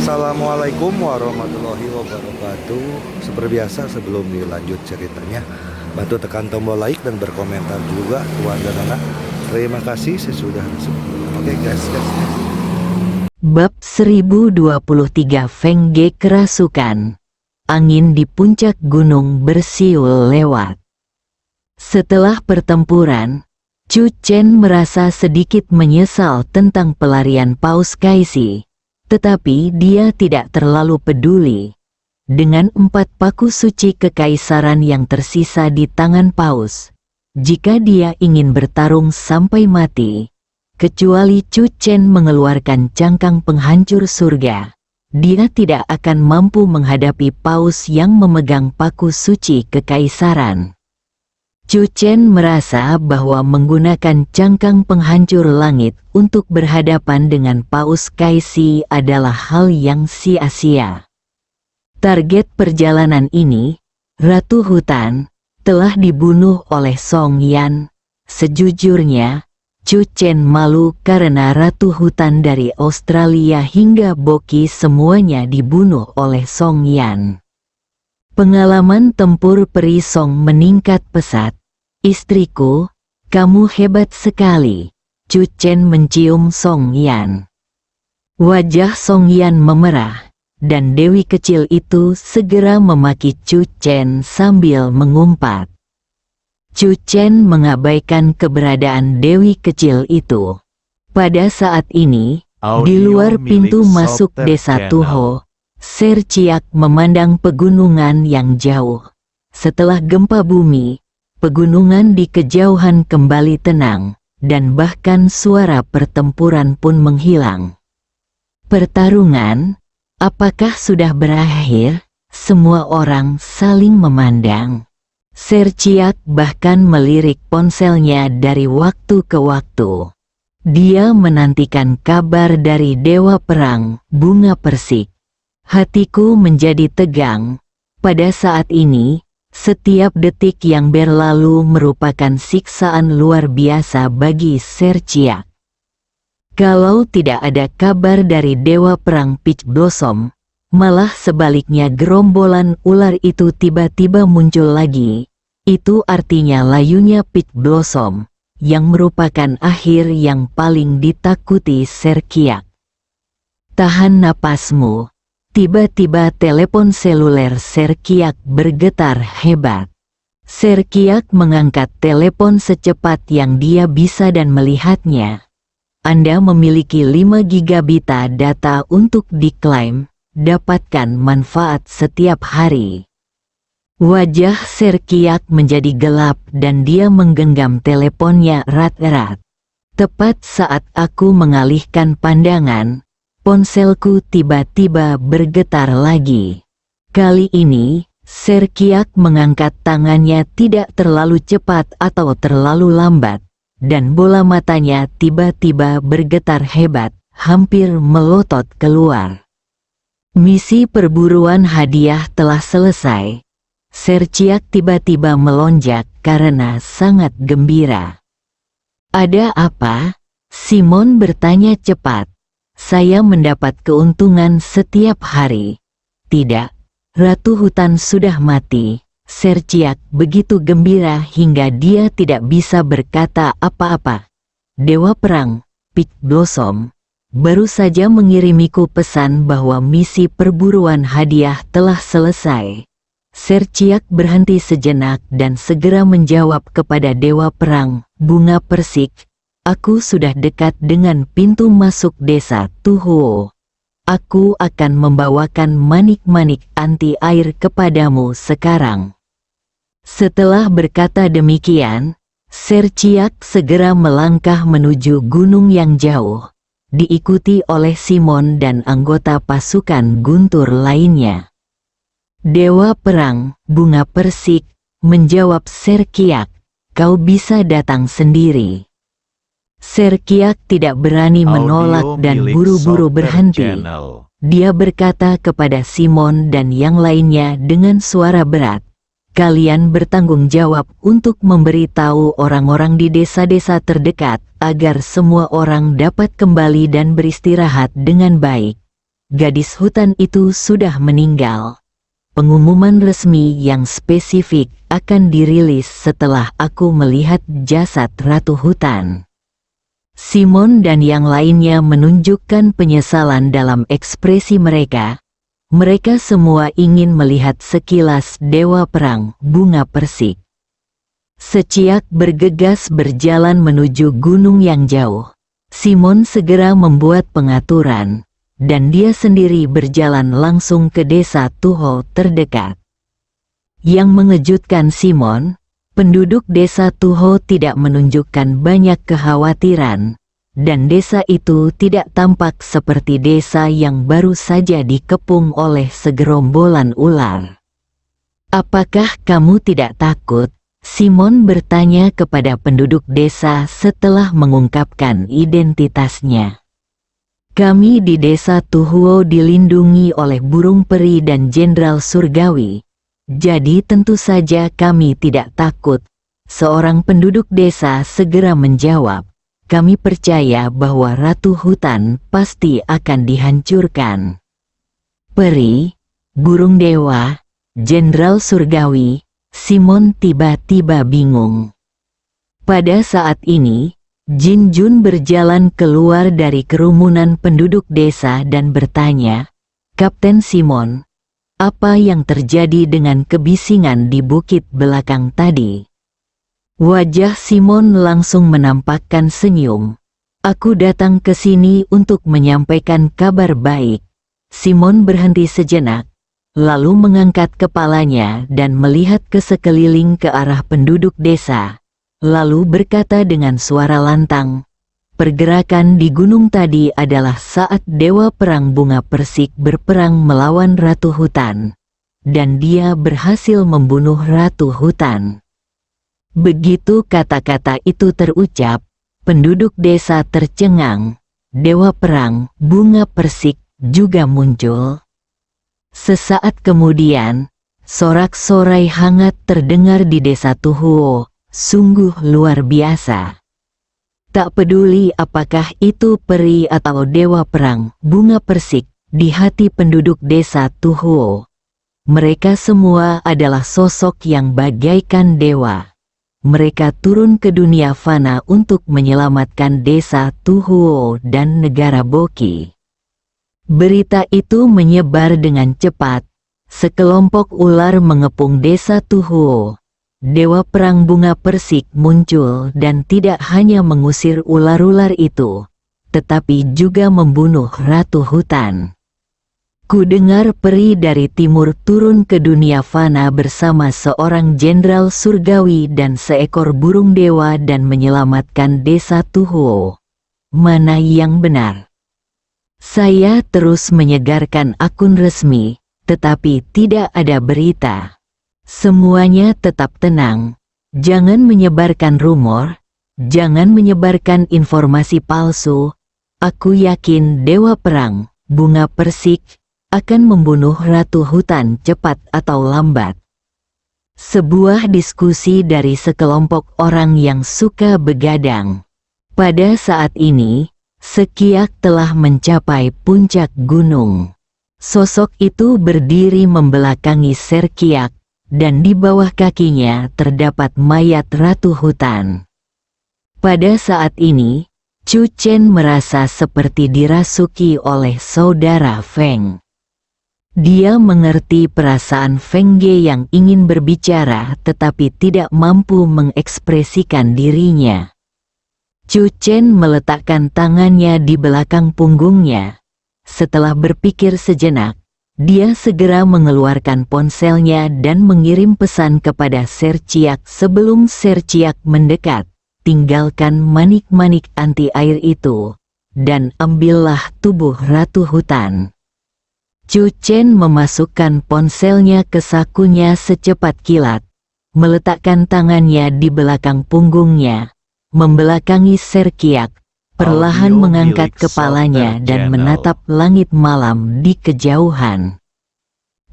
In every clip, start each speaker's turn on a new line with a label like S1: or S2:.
S1: Assalamualaikum warahmatullahi wabarakatuh. Seperti biasa sebelum dilanjut ceritanya, bantu tekan tombol like dan berkomentar juga tuan dan anak. Terima kasih sesudah Oke guys.
S2: Bab 1023 Feng Ge Kerasukan. Angin di puncak gunung bersiul lewat. Setelah pertempuran, Chu Chen merasa sedikit menyesal tentang pelarian Paus Kaisi. Tetapi dia tidak terlalu peduli. Dengan 4 paku suci kekaisaran yang tersisa di tangan Paus, jika dia ingin bertarung sampai mati, kecuali Chu Chen mengeluarkan cangkang penghancur surga, dia tidak akan mampu menghadapi Paus yang memegang paku suci kekaisaran. Chu Chen merasa bahwa menggunakan cangkang penghancur langit untuk berhadapan dengan Paus Kaisi adalah hal yang sia-sia. Target perjalanan ini, Ratu Hutan, telah dibunuh oleh Song Yan. Sejujurnya, Chu Chen malu karena Ratu Hutan dari Australia hingga Boki semuanya dibunuh oleh Song Yan. Pengalaman tempur peri Song meningkat pesat. Istriku, kamu hebat sekali. Chu Chen mencium Song Yan. Wajah Song Yan memerah, dan dewi kecil itu segera memaki Chu Chen sambil mengumpat. Chu Chen mengabaikan keberadaan dewi kecil itu. Pada saat ini, di luar pintu masuk desa Tuho, Ser Chiak memandang pegunungan yang jauh. Setelah gempa bumi, pegunungan di kejauhan kembali tenang, dan bahkan suara pertempuran pun menghilang. Pertarungan, apakah sudah berakhir? Semua orang saling memandang. Ser Chiak bahkan melirik ponselnya dari waktu ke waktu. Dia menantikan kabar dari Dewa Perang, Bunga Persik. Hatiku menjadi tegang. Pada saat ini, setiap detik yang berlalu merupakan siksaan luar biasa bagi Ser Chiak. Kalau tidak ada kabar dari Dewa Perang Peach Blossom, malah sebaliknya gerombolan ular itu tiba-tiba muncul lagi, itu artinya layunya Peach Blossom, yang merupakan akhir yang paling ditakuti Ser Chiak. Tahan napasmu. Tiba-tiba telepon seluler Ser Chiak bergetar hebat. Ser Chiak mengangkat telepon secepat yang dia bisa dan melihatnya. Anda memiliki 5 gigabit data untuk diklaim, dapatkan manfaat setiap hari. Wajah Ser Chiak menjadi gelap dan dia menggenggam teleponnya erat-erat. Tepat saat aku mengalihkan pandangan, ponselku tiba-tiba bergetar lagi. Kali ini, Ser Chiak mengangkat tangannya tidak terlalu cepat atau terlalu lambat, dan bola matanya tiba-tiba bergetar hebat, hampir melotot keluar. Misi perburuan hadiah telah selesai. Ser Chiak tiba-tiba melonjak karena sangat gembira. Ada apa? Simon bertanya cepat. Saya mendapat keuntungan setiap hari. Tidak, Ratu Hutan sudah mati. Ser Chiak begitu gembira hingga dia tidak bisa berkata apa-apa. Dewa Perang, Peach Blossom, baru saja mengirimiku pesan bahwa misi perburuan hadiah telah selesai. Ser Chiak berhenti sejenak dan segera menjawab kepada Dewa Perang, Bunga Persik. Aku sudah dekat dengan pintu masuk desa Tuho. Aku akan membawakan manik-manik anti air kepadamu sekarang. Setelah berkata demikian, Ser Chiak segera melangkah menuju gunung yang jauh, diikuti oleh Simon dan anggota pasukan guntur lainnya. Dewa Perang, Bunga Persik, menjawab Ser Chiak, kau bisa datang sendiri. Ser Chiak tidak berani menolak dan buru-buru berhenti. Dia berkata kepada Simon dan yang lainnya dengan suara berat, kalian bertanggung jawab untuk memberitahu orang-orang di desa-desa terdekat agar semua orang dapat kembali dan beristirahat dengan baik. gadis hutan itu sudah meninggal. Pengumuman resmi yang spesifik akan dirilis setelah aku melihat jasad ratu hutan. Simon dan yang lainnya menunjukkan penyesalan dalam ekspresi mereka. Mereka semua ingin melihat sekilas dewa perang bunga persik. Seciak bergegas berjalan menuju gunung yang jauh. Simon segera membuat pengaturan, dan dia sendiri berjalan langsung ke desa Tuho terdekat. Yang mengejutkan Simon, penduduk desa Tuho tidak menunjukkan banyak kekhawatiran, dan desa itu tidak tampak seperti desa yang baru saja dikepung oleh segerombolan ular. "Apakah kamu tidak takut?" Simon bertanya kepada penduduk desa setelah mengungkapkan identitasnya. "Kami di desa Tuhuo dilindungi oleh burung peri dan jenderal surgawi, jadi tentu saja kami tidak takut," seorang penduduk desa segera menjawab. "Kami percaya bahwa ratu hutan pasti akan dihancurkan." Peri, burung dewa, jenderal surgawi, Simon tiba-tiba bingung. Pada saat ini, Jin Jun berjalan keluar dari kerumunan penduduk desa dan bertanya, "Kapten Simon, apa yang terjadi dengan kebisingan di bukit belakang tadi?" Wajah Simon langsung menampakkan senyum. "Aku datang ke sini untuk menyampaikan kabar baik." Simon berhenti sejenak, lalu mengangkat kepalanya dan melihat ke sekeliling ke arah penduduk desa. Lalu berkata dengan suara lantang, "Pergerakan di gunung tadi adalah saat Dewa Perang Bunga Persik berperang melawan Ratu Hutan, dan dia berhasil membunuh Ratu Hutan." Begitu kata-kata itu terucap, penduduk desa tercengang. Dewa Perang Bunga Persik juga muncul. Sesaat kemudian, sorak-sorai hangat terdengar di desa Tuhuo. Sungguh luar biasa. Tak peduli apakah itu peri atau dewa perang bunga persik, di hati penduduk desa Tuhuo, mereka semua adalah sosok yang bagaikan dewa. Mereka turun ke dunia fana untuk menyelamatkan desa Tuhuo dan negara Boki. Berita itu menyebar dengan cepat. Sekelompok ular mengepung desa Tuhuo. Dewa Perang Bunga Persik muncul dan tidak hanya mengusir ular-ular itu, tetapi juga membunuh Ratu Hutan. Kudengar peri dari timur turun ke dunia fana bersama seorang jenderal surgawi dan seekor burung dewa dan menyelamatkan desa Tuhuo. Mana yang benar? Saya terus menyegarkan akun resmi, tetapi tidak ada berita. Semuanya tetap tenang. Jangan menyebarkan rumor. Jangan menyebarkan informasi palsu. Aku yakin Dewa Perang Bunga Persik akan membunuh Ratu Hutan cepat atau lambat. Sebuah diskusi dari sekelompok orang yang suka begadang. Pada saat ini, Sekiak telah mencapai puncak gunung. Sosok itu berdiri membelakangi Serkiak, dan di bawah kakinya terdapat mayat Ratu Hutan. Pada saat ini, Chu Chen merasa seperti dirasuki oleh saudara Feng. Dia mengerti perasaan Feng Ge yang ingin berbicara tetapi tidak mampu mengekspresikan dirinya. Chu Chen meletakkan tangannya di belakang punggungnya. Setelah berpikir sejenak, dia segera mengeluarkan ponselnya dan mengirim pesan kepada Serciak sebelum Serciak mendekat. "Tinggalkan manik-manik anti air itu, dan ambillah tubuh Ratu Hutan." Chu Chen memasukkan ponselnya ke sakunya secepat kilat, meletakkan tangannya di belakang punggungnya, membelakangi Serciak, perlahan mengangkat kepalanya dan menatap langit malam di kejauhan.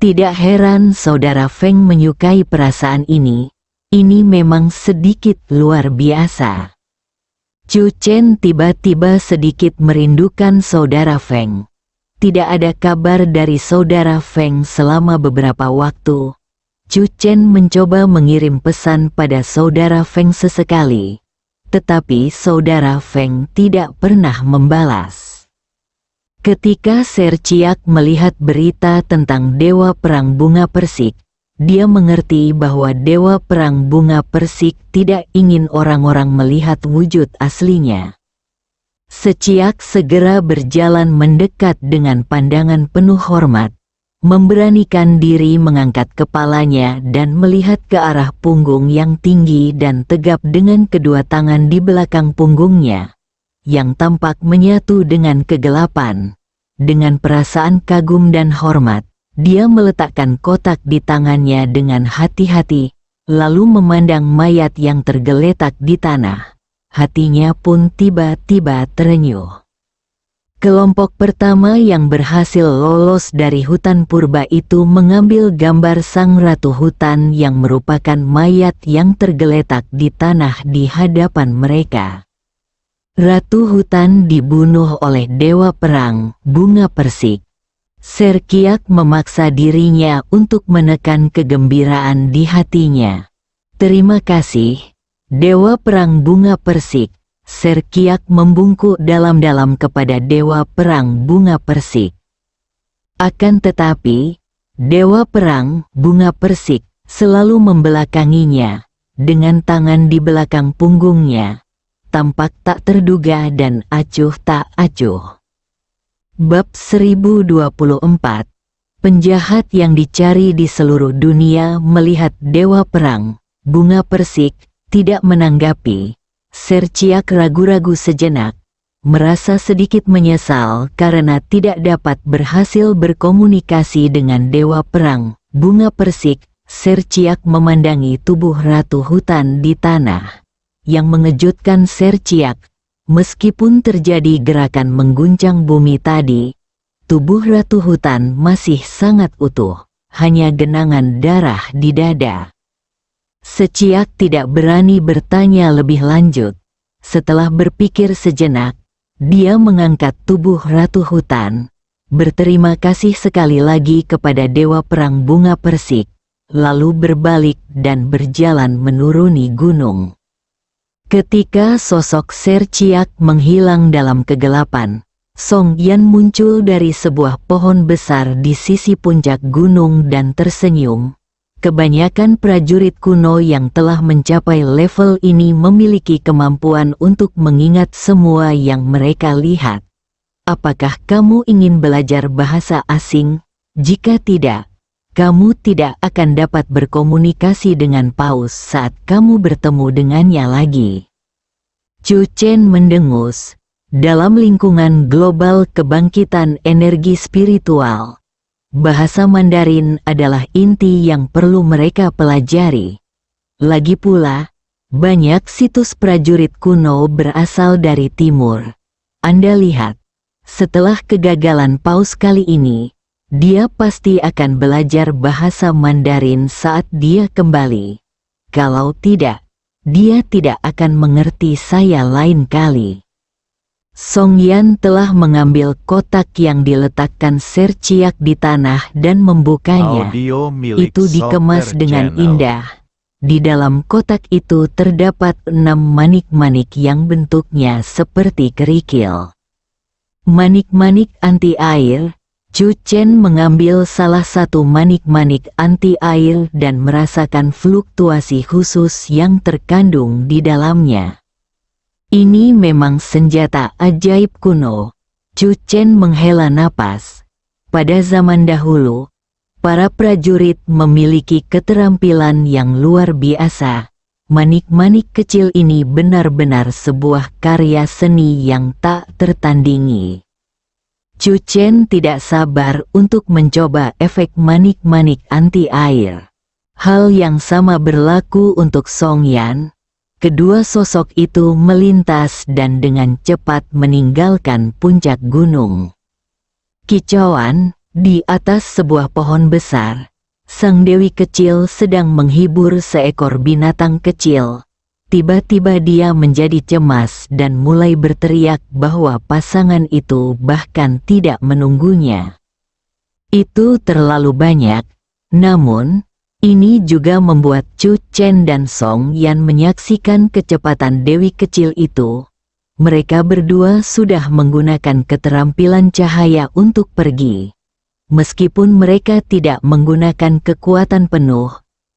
S2: Tidak heran saudara Feng menyukai perasaan ini memang sedikit luar biasa. Chu Chen tiba-tiba sedikit merindukan saudara Feng. tidak ada kabar dari saudara Feng selama beberapa waktu. Chu Chen mencoba mengirim pesan pada saudara Feng sesekali, tetapi saudara Feng tidak pernah membalas. Ketika Ser Chiak melihat berita tentang Dewa Perang Bunga Persik, dia mengerti bahwa Dewa Perang Bunga Persik tidak ingin orang-orang melihat wujud aslinya. Seciak segera berjalan mendekat dengan pandangan penuh hormat, memberanikan diri mengangkat kepalanya dan melihat ke arah punggung yang tinggi dan tegap dengan kedua tangan di belakang punggungnya, yang tampak menyatu dengan kegelapan. Dengan perasaan kagum dan hormat, dia meletakkan kotak di tangannya dengan hati-hati, lalu memandang mayat yang tergeletak di tanah. Hatinya pun tiba-tiba terenyuh. Kelompok pertama yang berhasil lolos dari hutan purba itu mengambil gambar sang ratu hutan yang merupakan mayat yang tergeletak di tanah di hadapan mereka. Ratu hutan dibunuh oleh Dewa Perang Bunga Persik. Ser Chiak memaksa dirinya untuk menekan kegembiraan di hatinya. Terima kasih, Dewa Perang Bunga Persik. Ser Chiak membungkuk dalam-dalam kepada Dewa Perang Bunga Persik. Akan tetapi, Dewa Perang Bunga Persik selalu membelakanginya, dengan tangan di belakang punggungnya, tampak tak terduga dan acuh tak acuh. Bab 1024. Penjahat yang dicari di seluruh dunia melihat Dewa Perang Bunga Persik tidak menanggapi. Ser Chiak ragu-ragu sejenak, merasa sedikit menyesal karena tidak dapat berhasil berkomunikasi dengan Dewa Perang Bunga Persik. Ser Chiak memandangi tubuh ratu hutan di tanah. Yang mengejutkan Ser Chiak, meskipun terjadi gerakan mengguncang bumi tadi, tubuh ratu hutan masih sangat utuh, hanya genangan darah di dada. Seciak tidak berani bertanya lebih lanjut. Setelah berpikir sejenak, dia mengangkat tubuh ratu hutan, berterima kasih sekali lagi kepada Dewa Perang Bunga Persik, lalu berbalik dan berjalan menuruni gunung. Ketika sosok Ser Chiak menghilang dalam kegelapan, Song Yan muncul dari sebuah pohon besar di sisi puncak gunung dan tersenyum. Kebanyakan prajurit kuno yang telah mencapai level ini memiliki kemampuan untuk mengingat semua yang mereka lihat. Apakah kamu ingin belajar bahasa asing? Jika tidak, kamu tidak akan dapat berkomunikasi dengan Paus saat kamu bertemu dengannya lagi. Chu Chen mendengus. Dalam lingkungan global kebangkitan energi spiritual, bahasa Mandarin adalah inti yang perlu mereka pelajari. Lagi pula, banyak situs prajurit kuno berasal dari timur. Anda lihat, setelah kegagalan Paus kali ini, dia pasti akan belajar bahasa Mandarin saat dia kembali. Kalau tidak, dia tidak akan mengerti saya lain kali. Song Yan telah mengambil kotak yang diletakkan Ser Chiak di tanah dan membukanya. Itu dikemas dengan indah. Di dalam kotak itu terdapat 6 manik-manik yang bentuknya seperti kerikil. Manik-manik anti air. Chu Chen mengambil salah satu manik-manik anti air dan merasakan fluktuasi khusus yang terkandung di dalamnya. Ini memang senjata ajaib kuno. Chu Chen menghela napas. Pada zaman dahulu, para prajurit memiliki keterampilan yang luar biasa. Manik-manik kecil ini benar-benar sebuah karya seni yang tak tertandingi. Chu Chen tidak sabar untuk mencoba efek manik-manik anti air. Hal yang sama berlaku untuk Song Yan. Kedua sosok itu melintas dan dengan cepat meninggalkan puncak gunung. Kicauan, di atas sebuah pohon besar, sang dewi kecil sedang menghibur seekor binatang kecil. Tiba-tiba dia menjadi cemas dan mulai berteriak bahwa pasangan itu bahkan tidak menunggunya. Itu terlalu banyak, namun ini juga membuat Chu Chen dan Song Yan menyaksikan kecepatan Dewi kecil itu. Mereka berdua sudah menggunakan keterampilan cahaya untuk pergi. Meskipun mereka tidak menggunakan kekuatan penuh,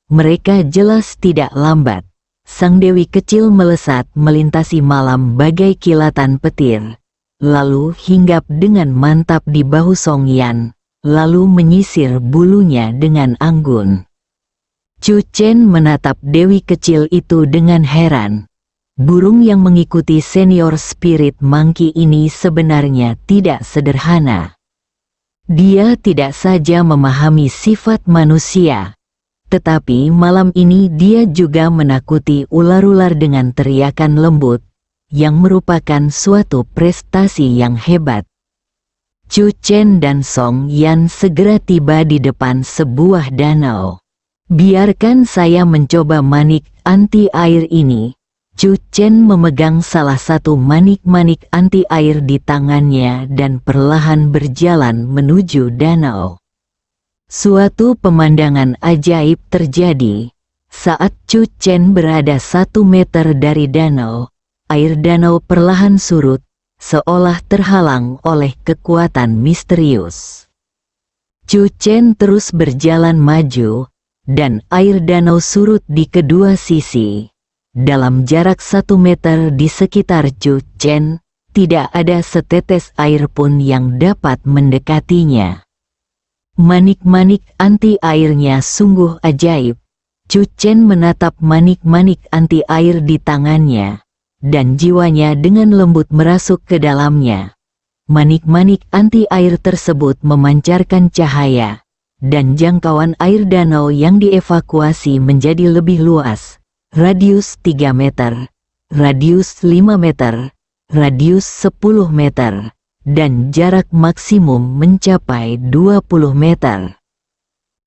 S2: mereka jelas tidak lambat. Sang Dewi kecil melesat melintasi malam bagai kilatan petir, lalu hinggap dengan mantap di bahu Song Yan, lalu menyisir bulunya dengan anggun. Chu Chen menatap Dewi kecil itu dengan heran. Burung yang mengikuti senior spirit monkey ini sebenarnya tidak sederhana. Dia tidak saja memahami sifat manusia, tetapi malam ini dia juga menakuti ular-ular dengan teriakan lembut, yang merupakan suatu prestasi yang hebat. Chu Chen dan Song Yan segera tiba di depan sebuah danau. Biarkan saya mencoba manik anti-air ini. Chu Chen memegang salah satu manik-manik anti-air di tangannya dan perlahan berjalan menuju danau. Suatu pemandangan ajaib terjadi. Saat Chu Chen berada 1 meter dari danau, air danau perlahan surut, seolah terhalang oleh kekuatan misterius. Chu Chen terus berjalan maju, dan air danau surut di kedua sisi. Dalam jarak 1 meter di sekitar Chu Chen, tidak ada setetes air pun yang dapat mendekatinya. Manik-manik anti-airnya sungguh ajaib. Chu Chen menatap manik-manik anti-air di tangannya, dan jiwanya dengan lembut merasuk ke dalamnya. Manik-manik anti-air tersebut memancarkan cahaya, dan jangkauan air danau yang dievakuasi menjadi lebih luas. Radius 3 meter, radius 5 meter, radius 10 meter, dan jarak maksimum mencapai 20 meter.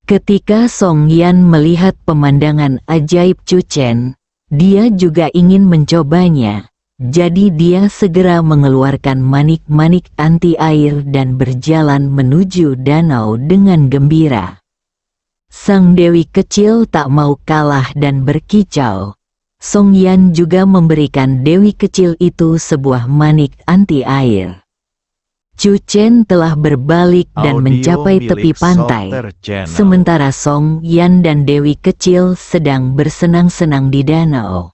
S2: Ketika Song Yan melihat pemandangan ajaib Chu Chen, dia juga ingin mencobanya, jadi dia segera mengeluarkan manik-manik anti-air dan berjalan menuju danau dengan gembira. Sang Dewi kecil tak mau kalah dan berkicau. Song Yan juga memberikan Dewi kecil itu sebuah manik anti-air. Chu Chen telah berbalik dan mencapai tepi pantai, sementara Song Yan dan Dewi kecil sedang bersenang-senang di danau.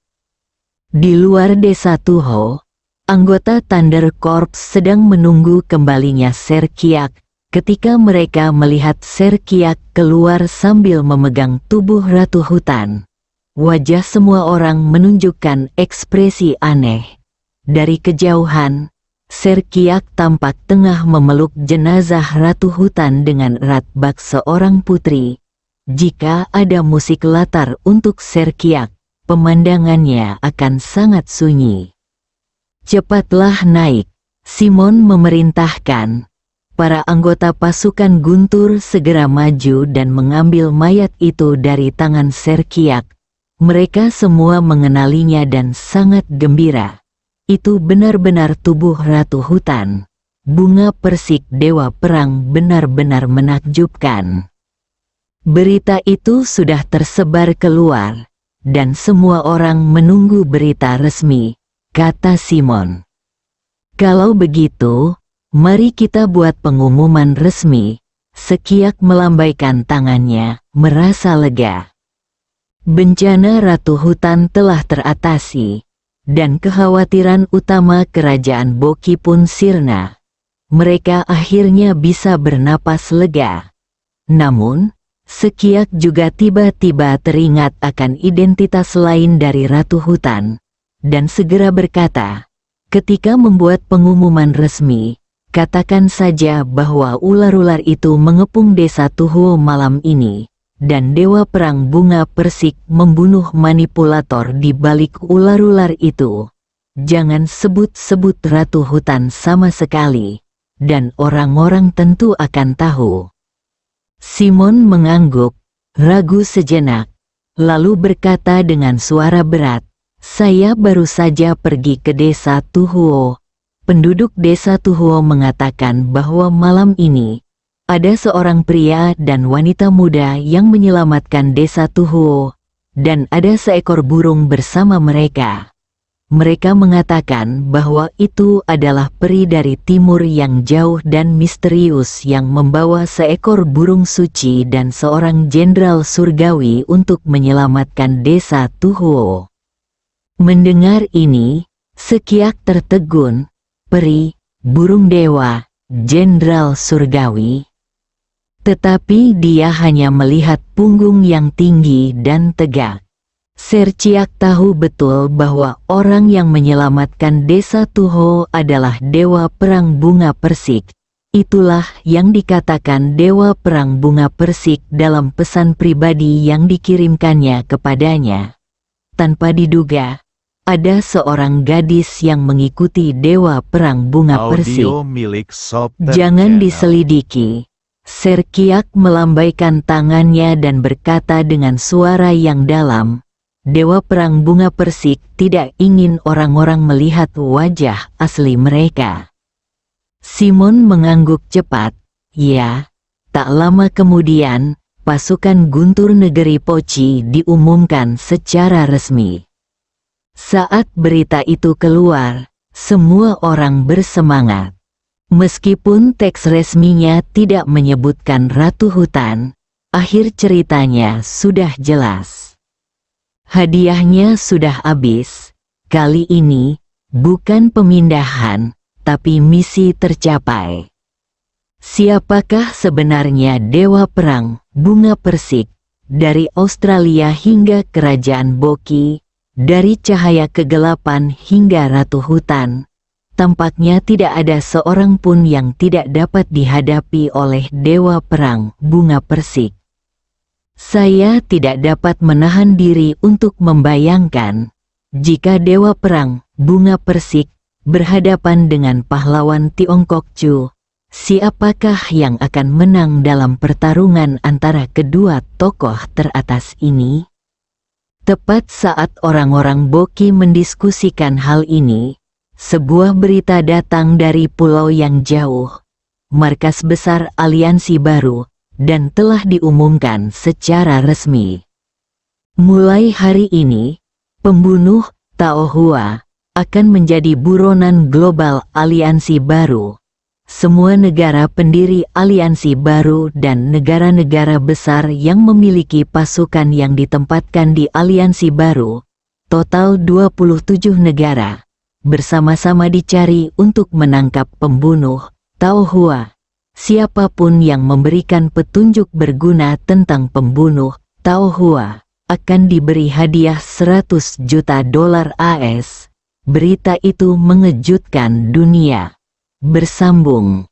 S2: Di luar desa Tuho, anggota Thunder Corps sedang menunggu kembalinya Ser Kiak. Ketika mereka melihat Ser Kiak keluar sambil memegang tubuh Ratu Hutan, wajah semua orang menunjukkan ekspresi aneh. Dari kejauhan, Ser Kiak tampak tengah memeluk jenazah Ratu Hutan dengan erat bak seorang putri. Jika ada musik latar untuk Ser Kiak, pemandangannya akan sangat sunyi. Cepatlah naik, Simon memerintahkan. Para anggota pasukan Guntur segera maju dan mengambil mayat itu dari tangan Ser Kiak. Mereka semua mengenalinya dan sangat gembira. Itu benar-benar tubuh Ratu Hutan. Bunga persik Dewa Perang benar-benar menakjubkan. Berita itu sudah tersebar keluar, dan semua orang menunggu berita resmi, kata Simon. Kalau begitu, mari kita buat pengumuman resmi. Sekiak melambaikan tangannya, merasa lega. Bencana Ratu Hutan telah teratasi, dan kekhawatiran utama kerajaan Boqi pun sirna. Mereka akhirnya bisa bernapas lega. Namun, Sekiak juga tiba-tiba teringat akan identitas lain dari Ratu Hutan, dan segera berkata, ketika membuat pengumuman resmi, katakan saja bahwa ular-ular itu mengepung desa Tuho malam ini, dan Dewa Perang Bunga Persik membunuh manipulator di balik ular-ular itu. Jangan sebut-sebut Ratu Hutan sama sekali, dan orang-orang tentu akan tahu. Simon mengangguk, ragu sejenak, lalu berkata dengan suara berat, Saya baru saja pergi ke desa Tuhuo. Penduduk desa Tuhuo mengatakan bahwa malam ini, ada seorang pria dan wanita muda yang menyelamatkan desa Tuhuo, dan ada seekor burung bersama mereka. Mereka mengatakan bahwa itu adalah peri dari timur yang jauh dan misterius yang membawa seekor burung suci dan seorang jenderal surgawi untuk menyelamatkan desa Tuhuo. Mendengar ini, Sekiak tertegun, peri, burung dewa, jenderal surgawi. Tetapi dia hanya melihat punggung yang tinggi dan tegak. Serciak tahu betul bahwa orang yang menyelamatkan desa Tuho adalah dewa perang bunga persik. Itulah yang dikatakan dewa perang bunga persik dalam pesan pribadi yang dikirimkannya kepadanya. Tanpa diduga, ada seorang gadis yang mengikuti dewa perang bunga persik.
S3: Audio milik Sob
S2: Jangan
S3: Channel.
S2: diselidiki. Serkiak melambaikan tangannya dan berkata dengan suara yang dalam, Dewa Perang Bunga Persik tidak ingin orang-orang melihat wajah asli mereka. Simon mengangguk cepat. Ya, tak lama kemudian, pasukan Guntur Negeri Poci diumumkan secara resmi. Saat berita itu keluar, semua orang bersemangat. Meskipun teks resminya tidak menyebutkan Ratu Hutan, akhir ceritanya sudah jelas. Hadiahnya sudah habis. Kali ini, bukan pemindahan, tapi misi tercapai. Siapakah sebenarnya Dewa Perang Bunga Persik? Dari Australia hingga Kerajaan Boki, dari cahaya kegelapan hingga Ratu Hutan, tampaknya tidak ada seorang pun yang tidak dapat dihadapi oleh Dewa Perang Bunga Persik. Saya tidak dapat menahan diri untuk membayangkan, jika Dewa Perang Bunga Persik berhadapan dengan pahlawan Tiongkok Chu, siapakah yang akan menang dalam pertarungan antara kedua tokoh teratas ini? Tepat saat orang-orang Boki mendiskusikan hal ini, sebuah berita datang dari pulau yang jauh, markas besar aliansi baru, dan telah diumumkan secara resmi. Mulai hari ini, pembunuh Tao Hua akan menjadi buronan global aliansi baru. Semua negara pendiri aliansi baru dan negara-negara besar yang memiliki pasukan yang ditempatkan di aliansi baru, total 27 negara, bersama-sama dicari untuk menangkap pembunuh Tao Hua. Siapapun yang memberikan petunjuk berguna tentang pembunuh Tao Hua akan diberi hadiah 100 juta dolar AS. Berita itu mengejutkan dunia. Bersambung.